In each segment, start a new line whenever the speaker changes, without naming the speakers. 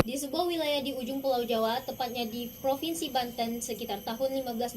Di sebuah wilayah di ujung Pulau Jawa, tepatnya di Provinsi Banten sekitar tahun 1526,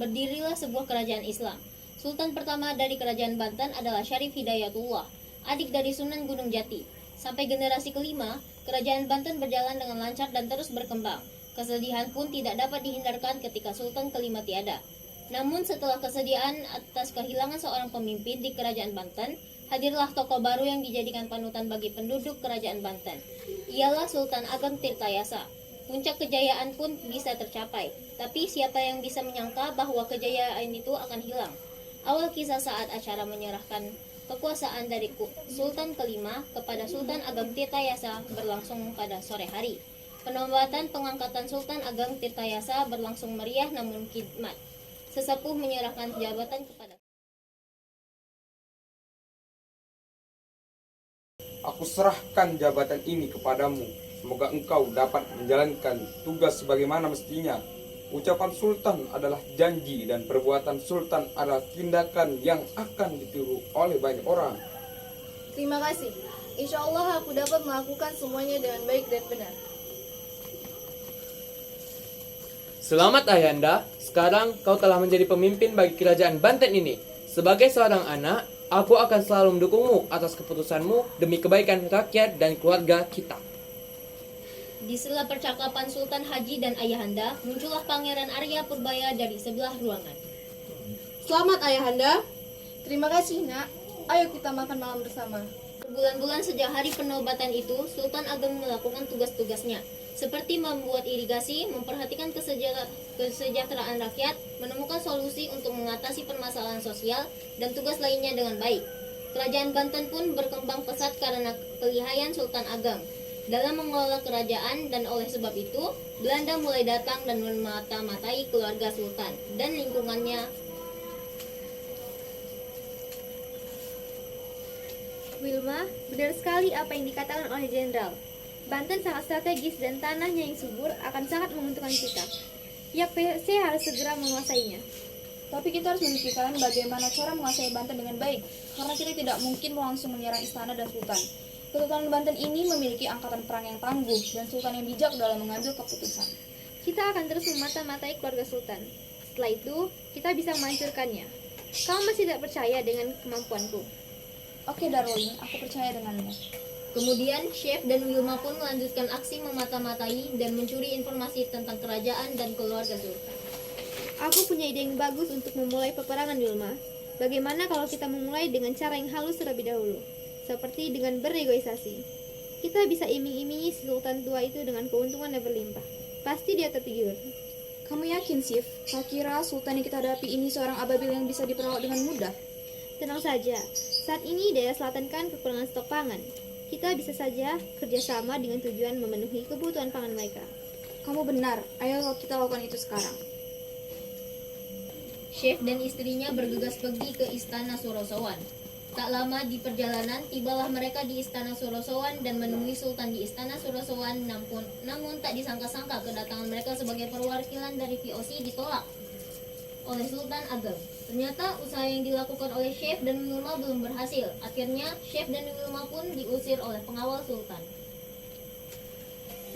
berdirilah sebuah kerajaan Islam. Sultan pertama dari kerajaan Banten adalah Syarif Hidayatullah, adik dari Sunan Gunung Jati. Sampai generasi kelima, kerajaan Banten berjalan dengan lancar dan terus berkembang. Kesedihan pun tidak dapat dihindarkan ketika Sultan kelima tiada. Namun setelah kesediaan atas kehilangan seorang pemimpin di kerajaan Banten, hadirlah tokoh baru yang dijadikan panutan bagi penduduk kerajaan Banten. Ialah Sultan Ageng Tirtayasa. Puncak kejayaan pun bisa tercapai, tapi siapa yang bisa menyangka bahwa kejayaan itu akan hilang? Awal kisah saat acara menyerahkan kekuasaan dari Sultan kelima kepada Sultan Ageng Tirtayasa berlangsung pada sore hari. Penobatan pengangkatan Sultan Ageng Tirtayasa berlangsung meriah namun khidmat. Sesepuh menyerahkan jabatan kepada
Aku serahkan jabatan ini kepadamu. Semoga engkau dapat menjalankan tugas sebagaimana mestinya. Ucapan Sultan adalah janji dan perbuatan Sultan adalah tindakan yang akan ditiru oleh banyak orang.
Terima kasih. Insya Allah aku dapat melakukan semuanya dengan baik dan benar.
Selamat Ayahanda, sekarang kau telah menjadi pemimpin bagi kerajaan Banten ini. Sebagai seorang anak, aku akan selalu mendukungmu atas keputusanmu demi kebaikan rakyat dan keluarga kita.
Di sela percakapan Sultan Haji dan Ayahanda, muncullah Pangeran Arya Purbaya dari sebelah ruangan.
Selamat Ayahanda. Terima kasih nak. Ayo kita makan malam bersama.
Berbulan-bulan sejak hari penobatan itu, Sultan Ageng melakukan tugas-tugasnya, seperti membuat irigasi, memperhatikan kesejahteraan rakyat, menemukan solusi untuk mengatasi permasalahan sosial, dan tugas lainnya dengan baik. Kerajaan Banten pun berkembang pesat karena kelihayan Sultan Ageng dalam mengelola kerajaan, dan oleh sebab itu, Belanda mulai datang dan memata-matai keluarga Sultan dan lingkungannya.
Wilma, benar sekali apa yang dikatakan oleh Jenderal. Banten sangat strategis dan tanahnya yang subur akan sangat menguntungkan kita. Pihak POC harus segera menguasainya.
Tapi kita harus memikirkan bagaimana cara menguasai Banten dengan baik, karena kita tidak mungkin langsung menyerang istana dan sultan. Kesultanan Banten ini memiliki angkatan perang yang tangguh dan sultan yang bijak dalam mengambil keputusan.
Kita akan terus memata-matai keluarga sultan. Setelah itu, kita bisa menghancurkannya. Kau masih tidak percaya dengan kemampuanku?
Oke Darwin, aku percaya denganmu.
Kemudian, Chef dan Wilma pun melanjutkan aksi memata-matai dan mencuri informasi tentang kerajaan dan keluarga Sultan.
Aku punya ide yang bagus untuk memulai peperangan, Wilma. Bagaimana kalau kita memulai dengan cara yang halus terlebih dahulu, seperti dengan bernegosiasi. Kita bisa iming-imingi si sultan tua itu dengan keuntungan yang berlimpah. Pasti dia tertidur.
Kamu yakin, Sif? Kau kira sultan yang kita hadapi ini seorang ababil yang bisa diperawat dengan mudah?
Tenang saja, saat ini daerah selatan kan kekurangan stok pangan. Kita bisa saja kerjasama dengan tujuan memenuhi kebutuhan pangan mereka.
Kamu benar, ayo kita lakukan itu sekarang.
Chef dan istrinya bergegas pergi ke Istana Sorosowan. Tak lama di perjalanan, tibalah mereka di Istana Sorosowan dan menemui Sultan di Istana Sorosowan. Namun tak disangka-sangka kedatangan mereka sebagai perwakilan dari VOC ditolak oleh Sultan Ageng. Ternyata usaha yang dilakukan oleh Chef dan Wilma belum berhasil. Akhirnya Chef dan Wilma pun diusir oleh pengawal Sultan.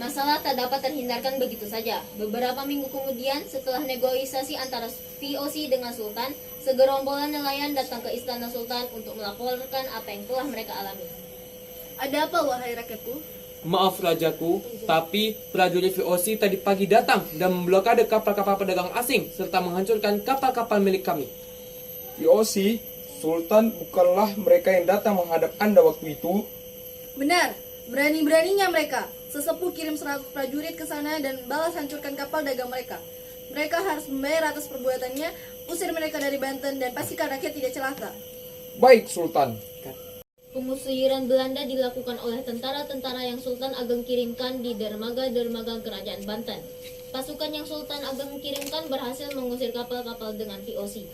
Masalah tak dapat terhindarkan begitu saja. Beberapa minggu kemudian, setelah negosiasi antara VOC dengan Sultan, segerombolan nelayan datang ke Istana Sultan untuk melaporkan apa yang telah mereka alami.
Ada apa wahai rakyatku?
Maaf rajaku, tapi prajurit VOC tadi pagi datang dan memblokade kapal-kapal pedagang asing serta menghancurkan kapal-kapal milik kami.
VOC, Sultan bukanlah mereka yang datang menghadap Anda waktu itu.
Benar, berani-beraninya mereka. Sesepuh kirim 100 prajurit ke sana dan balas hancurkan kapal dagang mereka. Mereka harus membayar atas perbuatannya, usir mereka dari Banten dan pastikan rakyat tidak celaka.
Baik, Sultan.
Pengusiran Belanda dilakukan oleh tentara-tentara yang Sultan Ageng kirimkan di dermaga-dermaga kerajaan Banten. Pasukan yang Sultan Ageng kirimkan berhasil mengusir kapal-kapal dengan VOC.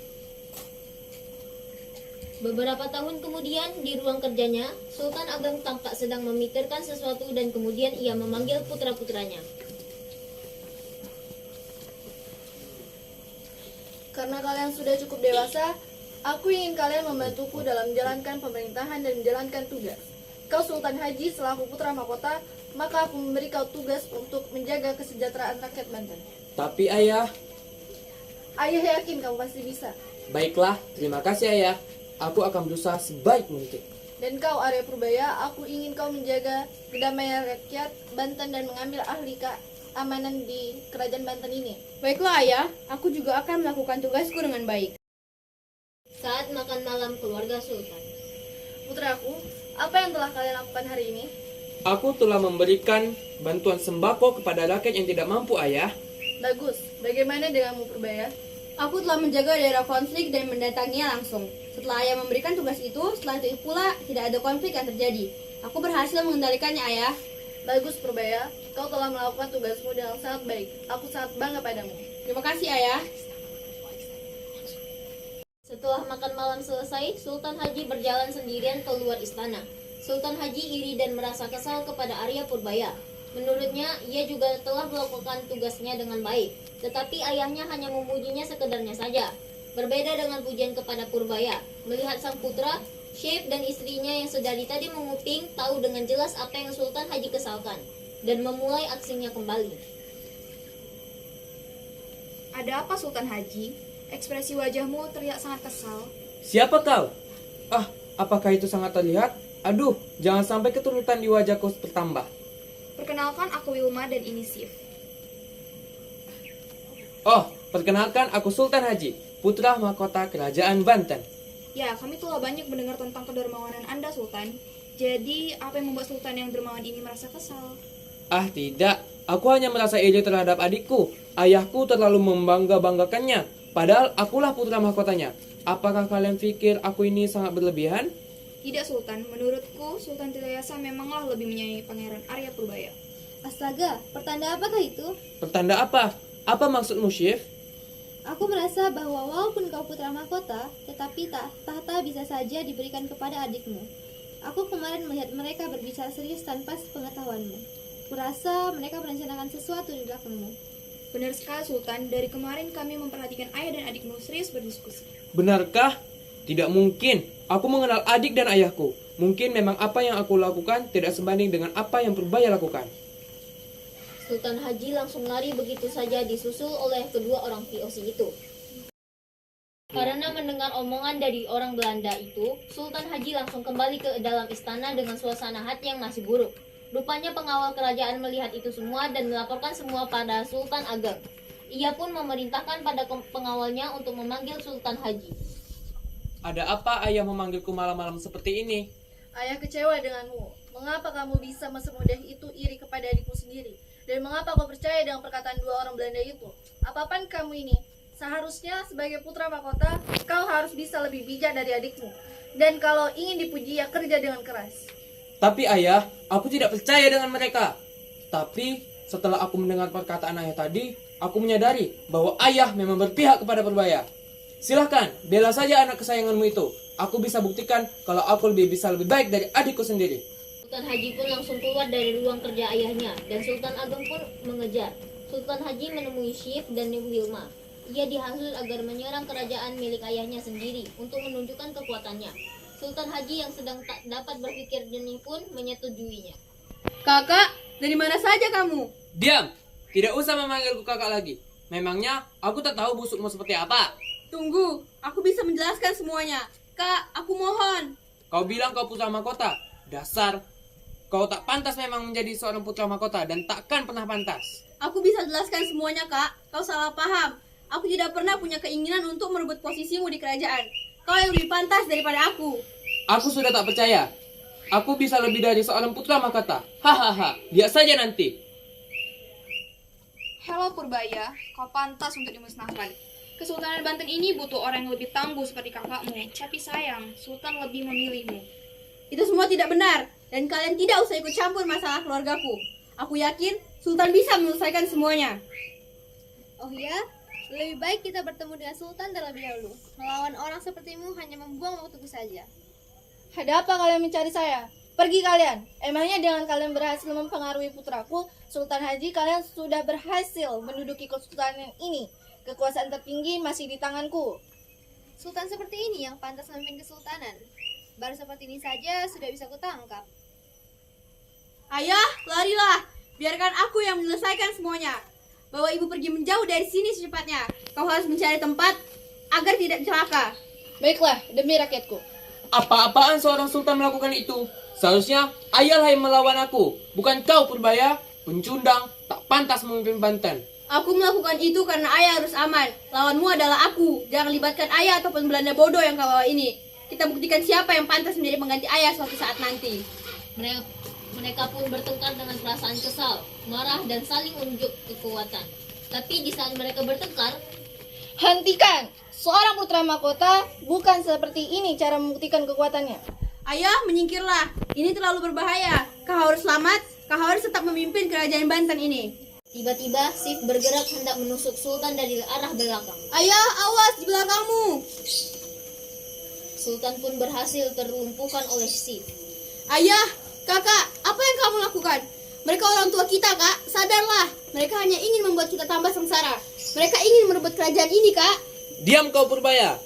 Beberapa tahun kemudian, di ruang kerjanya, Sultan Ageng tampak sedang memikirkan sesuatu dan kemudian ia memanggil putra-putranya.
Karena kalian sudah cukup dewasa, aku ingin kalian membantuku dalam menjalankan pemerintahan dan menjalankan tugas. Kau Sultan Haji selaku putra mahkota maka aku memberi kau tugas untuk menjaga kesejahteraan rakyat Banten.
Tapi ayah,
Ayah yakin kamu pasti bisa.
baiklah, terima kasih ayah. Aku akan berusaha sebaik mungkin.
Dan kau Arya Purbaya, aku ingin kau menjaga kedamaian rakyat Banten dan mengambil ahli keamanan di kerajaan Banten ini.
Baiklah ayah, aku juga akan melakukan tugasku dengan baik.
Saat makan malam keluarga Sultan.
Putraku, apa yang telah kalian lakukan hari ini?
Aku telah memberikan bantuan sembako kepada rakyat yang tidak mampu ayah.
Bagus, bagaimana denganmu Purbaya?
Aku telah menjaga daerah konflik dan mendatanginya langsung. Setelah ayah memberikan tugas itu, setelah itu pula tidak ada konflik yang terjadi. Aku berhasil mengendalikannya ayah.
Bagus Purbaya, kau telah melakukan tugasmu dengan sangat baik. Aku sangat bangga padamu.
Terima kasih ayah.
Setelah makan malam selesai, Sultan Haji berjalan sendirian keluar istana. Sultan Haji iri dan merasa kesal kepada Arya Purbaya. Menurutnya, ia juga telah melakukan tugasnya dengan baik, tetapi ayahnya hanya memujinya sekedarnya saja. Berbeda dengan pujian kepada Purbaya, melihat sang putra, Syekh dan istrinya yang sedari tadi menguping tahu dengan jelas apa yang Sultan Haji kesalkan, dan memulai aksinya kembali.
Ada apa Sultan Haji? Ekspresi wajahmu terlihat sangat kesal.
Siapa kau? Apakah itu sangat terlihat? Aduh, jangan sampai keturutan di wajahku bertambah.
Perkenalkan aku Wilma dan ini Sif.
Oh, perkenalkan aku Sultan Haji, putra mahkota kerajaan Banten.
Ya, kami telah banyak mendengar tentang kedermawanan Anda Sultan. Jadi, apa yang membuat Sultan yang dermawan ini merasa kesal?
Tidak, aku hanya merasa iri terhadap adikku. Ayahku terlalu membangga-banggakannya, padahal akulah putra mahkotanya. Apakah kalian pikir aku ini sangat berlebihan?
Tidak Sultan, menurutku Sultan Tirayasa memanglah lebih menyayangi Pangeran Arya Purbaya.
Astaga, pertanda apakah itu?
Pertanda apa? Apa maksudmu, Syekh?
Aku merasa bahwa walaupun kau putra mahkota, tetapi tahta bisa saja diberikan kepada adikmu. Aku kemarin melihat mereka berbicara serius tanpa pengetahuanmu. Kurasa mereka merencanakan sesuatu di belakangmu.
Benar sekali Sultan, dari kemarin kami memperhatikan ayah dan adikmu serius berdiskusi.
Benarkah? Tidak mungkin. Aku mengenal adik dan ayahku. Mungkin memang apa yang aku lakukan tidak sebanding dengan apa yang Purbaya lakukan.
Sultan Haji langsung lari begitu saja disusul oleh kedua orang VOC itu. Karena mendengar omongan dari orang Belanda itu, Sultan Haji langsung kembali ke dalam istana dengan suasana hati yang masih buruk. Rupanya pengawal kerajaan melihat itu semua dan melaporkan semua pada Sultan Ageng. Ia pun memerintahkan pada pengawalnya untuk memanggil Sultan Haji.
Ada apa ayah memanggilku malam-malam seperti ini?
Ayah kecewa denganmu. Mengapa kamu bisa semudah itu iri kepada adikmu sendiri? Dan mengapa kau percaya dengan perkataan dua orang Belanda itu? Apapun kamu ini, seharusnya sebagai putra mahkota, kau harus bisa lebih bijak dari adikmu. Dan kalau ingin dipuji, ya kerja dengan keras.
Tapi ayah, aku tidak percaya dengan mereka. Tapi setelah aku mendengar perkataan ayah tadi, aku menyadari bahwa ayah memang berpihak kepada Purbaya. Silahkan, bela saja anak kesayanganmu itu. Aku bisa buktikan kalau aku bisa lebih baik dari adikku sendiri.
Sultan Haji pun langsung keluar dari ruang kerja ayahnya, dan Sultan Ageng pun mengejar. Sultan Haji menemui Syekh dan Wilma. Ia dihasut agar menyerang kerajaan milik ayahnya sendiri untuk menunjukkan kekuatannya. Sultan Haji yang sedang tak dapat berpikir jernih pun menyetujuinya.
Kakak, dari mana saja kamu?
Diam! Tidak usah memanggilku kakak lagi. Memangnya aku tak tahu busukmu seperti apa?
Tunggu, aku bisa menjelaskan semuanya. Kak, aku mohon.
Kau bilang kau putra mahkota. Dasar, kau tak pantas memang menjadi seorang putra mahkota dan takkan pernah pantas.
Aku bisa jelaskan semuanya, Kak. Kau salah paham. Aku tidak pernah punya keinginan untuk merebut posisimu di kerajaan. Kau yang lebih pantas daripada aku.
Aku sudah tak percaya. Aku bisa lebih dari seorang putra mahkota. Hahaha, lihat saja nanti.
Halo Purbaya, kau pantas untuk dimusnahkan. Kesultanan Banten ini butuh orang yang lebih tangguh seperti kakakmu. Tapi sayang, Sultan lebih memilihmu.
Itu semua tidak benar. Dan kalian tidak usah ikut campur masalah keluargaku. Aku yakin Sultan bisa menyelesaikan semuanya.
Oh ya, lebih baik kita bertemu dengan Sultan terlebih dahulu. Melawan orang sepertimu hanya membuang waktuku saja.
Ada apa kalian mencari saya? Pergi kalian. Emangnya dengan kalian berhasil mempengaruhi putraku, Sultan Haji, kalian sudah berhasil menduduki kesultanan ini. Kekuasaan tertinggi masih di tanganku.
Sultan seperti ini yang pantas memimpin kesultanan. Baru seperti ini saja sudah bisa kutangkap.
Ayah, larilah. Biarkan aku yang menyelesaikan semuanya. Bawa ibu pergi menjauh dari sini secepatnya. Kau harus mencari tempat agar tidak celaka.
Baiklah, demi rakyatku.
Apa-apaan seorang sultan melakukan itu? Seharusnya ayahlah yang melawan aku, bukan kau Purbaya. Pencundang, tak pantas memimpin Banten.
Aku melakukan itu karena ayah harus aman. Lawanmu adalah aku. Jangan libatkan ayah ataupun Belanda bodoh yang kau bawa ini. Kita buktikan siapa yang pantas menjadi pengganti ayah suatu saat nanti.
Mereka pun bertengkar dengan perasaan kesal, marah, dan saling unjuk kekuatan. Tapi di saat mereka bertengkar,
Hentikan! Seorang putra mahkota bukan seperti ini cara membuktikan kekuatannya.
Ayah, menyingkirlah. Ini terlalu berbahaya. Kau harus selamat. Kau harus tetap memimpin kerajaan Banten ini.
tiba-tiba Sif bergerak hendak menusuk Sultan dari arah belakang.
Ayah, awas di belakangmu.
Sultan pun berhasil terlumpuhkan oleh Sif.
Ayah, kakak, apa yang kamu lakukan? Mereka orang tua kita, kak. Sadarlah. Mereka hanya ingin membuat kita tambah sengsara. Mereka ingin merebut kerajaan ini, kak.
Diam kau Purbaya.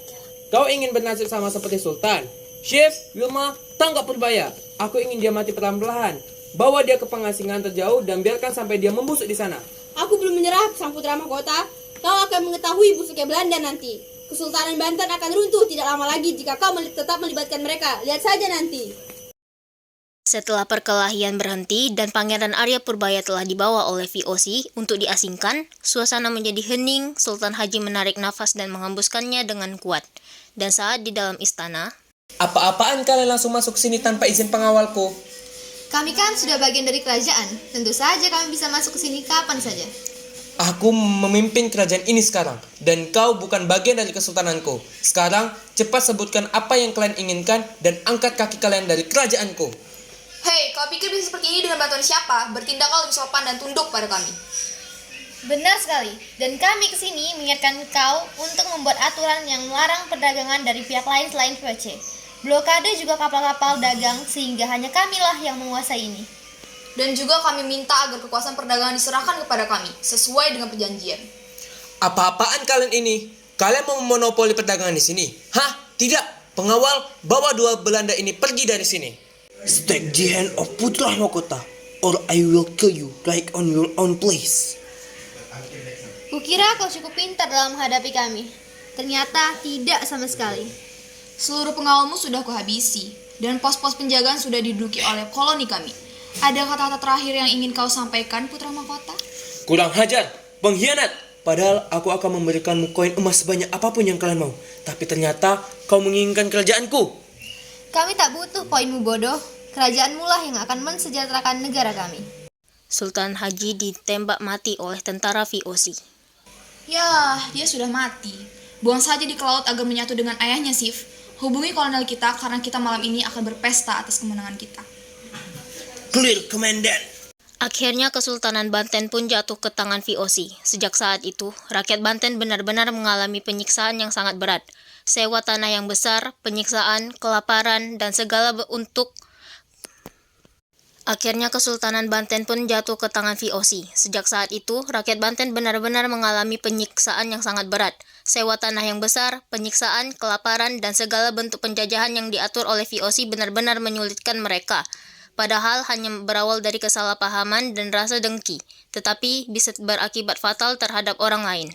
Kau ingin bernasib sama seperti Sultan. Chef, Wilma, tangkap Purbaya. Aku ingin dia mati perlahan-lahan. Bawa dia ke pengasingan terjauh dan biarkan sampai dia membusuk di sana.
Aku belum menyerah, sang putra mahkota. Kau akan mengetahui busuknya Belanda nanti. Kesultanan Banten akan runtuh tidak lama lagi jika kau tetap melibatkan mereka. Lihat saja nanti.
Setelah perkelahian berhenti dan Pangeran Arya Purbaya telah dibawa oleh VOC untuk diasingkan, suasana menjadi hening. Sultan Haji menarik nafas dan menghembuskannya dengan kuat. Dan saat di dalam istana,
Apa-apaan kalian langsung masuk sini tanpa izin pengawalku?
Kami kan sudah bagian dari kerajaan. Tentu saja kami bisa masuk ke sini kapan saja.
Aku memimpin kerajaan ini sekarang, dan kau bukan bagian dari kesultananku. Sekarang, cepat sebutkan apa yang kalian inginkan dan angkat kaki kalian dari kerajaanku.
Hei, kau pikir bisa seperti ini dengan bantuan siapa? Bertindaklah lebih sopan dan tunduk pada kami.
Benar sekali. Dan kami kesini mengingatkan kau untuk membuat aturan yang melarang perdagangan dari pihak lain selain VOC. Blokade juga kapal-kapal dagang sehingga hanya kamilah yang menguasai ini.
Dan juga kami minta agar kekuasaan perdagangan diserahkan kepada kami, sesuai dengan perjanjian.
Apa-apaan kalian ini? Kalian mau memonopoli perdagangan di sini? Hah? Tidak. Pengawal, bawa dua Belanda ini pergi dari sini.
Take the hand of Putra Mahkota, or I will kill you right on your own place.
Kukira kau cukup pintar dalam menghadapi kami. Ternyata tidak sama sekali.
Seluruh pengawalmu sudah kuhabisi, dan pos-pos penjagaan sudah diduduki oleh koloni kami. Ada kata-kata terakhir yang ingin kau sampaikan, Putra Mahkota?
Kurang hajar, pengkhianat. Padahal aku akan memberikanmu koin emas sebanyak apapun yang kalian mau. Tapi ternyata kau menginginkan kerajaanku.
Kami tak butuh poinmu bodoh. Kerajaanmu lah yang akan mensejahterakan negara kami.
Sultan Haji ditembak mati oleh tentara VOC.
Ya, dia sudah mati. Buang saja di ke laut agar menyatu dengan ayahnya, Sif. Hubungi kolonel kita karena kita malam ini akan berpesta atas kemenangan kita.
Clear, Komandan.
Akhirnya Kesultanan Banten pun jatuh ke tangan VOC. Sejak saat itu, rakyat Banten benar-benar mengalami penyiksaan yang sangat berat. Sewa tanah yang besar, penyiksaan, kelaparan, dan segala bentuk. Akhirnya Kesultanan Banten pun jatuh ke tangan VOC. Sejak saat itu, rakyat Banten benar-benar mengalami penyiksaan yang sangat berat. Sewa tanah yang besar, penyiksaan, kelaparan, dan segala bentuk penjajahan yang diatur oleh VOC benar-benar menyulitkan mereka. Padahal hanya berawal dari kesalahpahaman dan rasa dengki, tetapi bisa berakibat fatal terhadap orang lain.